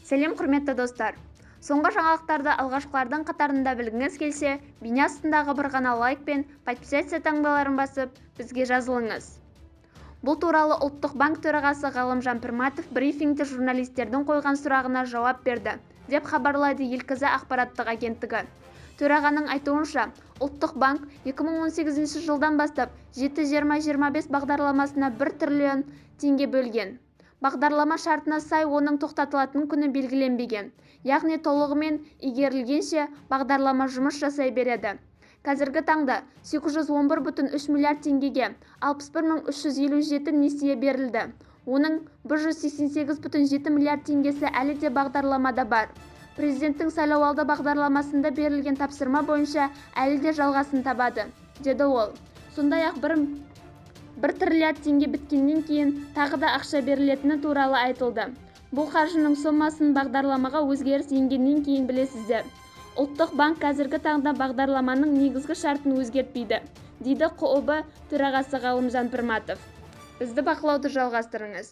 Сәлем құрметті достар. Соңғы жаңалықтарды алғашқылардың қатарында білгіңіз келсе, бейне астындағы бір ғана лайк пен подписация таңбаларын басып, бізге жазылыңыз. Бұл туралы Ұлттық банк төрағасы Ғалымжан Пірматов брифингте журналистердің қойған сұрағына жауап берді, деп хабарлайды Елкізі ақпараттық агенттігі. Төрағаның айтуынша, Ұлттық банк 2018 жылдан бастап 7-20-25 бағдарламасына 1 триллион теңге бөлген. Бағдарлама шартына сай оның тоқтатылатын күні белгіленбеген, яғни толығымен игерілгенше бағдарлама жұмыс жасай береді. Қазіргі таңда 811,3 миллиард теңгеге 61.357 несие берілді. Оның 188,7 миллиард теңгесі әлі де бағдарламада бар. Президенттің сайлауалды бағдарламасында берілген тапсырма бойынша әлі де жалғасын табады, деді ол. Сондай-ақ 1 триллиард теңге біткеннен кейін тағы да ақша берілетіні туралы айтылды. Бұл қаржының сомасын бағдарламаға өзгеріс енгеннен кейін білесіздер. Ұлттық банк қазіргі таңда бағдарламаның негізгі шартын өзгертпейді, дейді қ.о.б төрағасы Ғалымжан Пірматов. Бізді бақылауды жалғастырыңыз.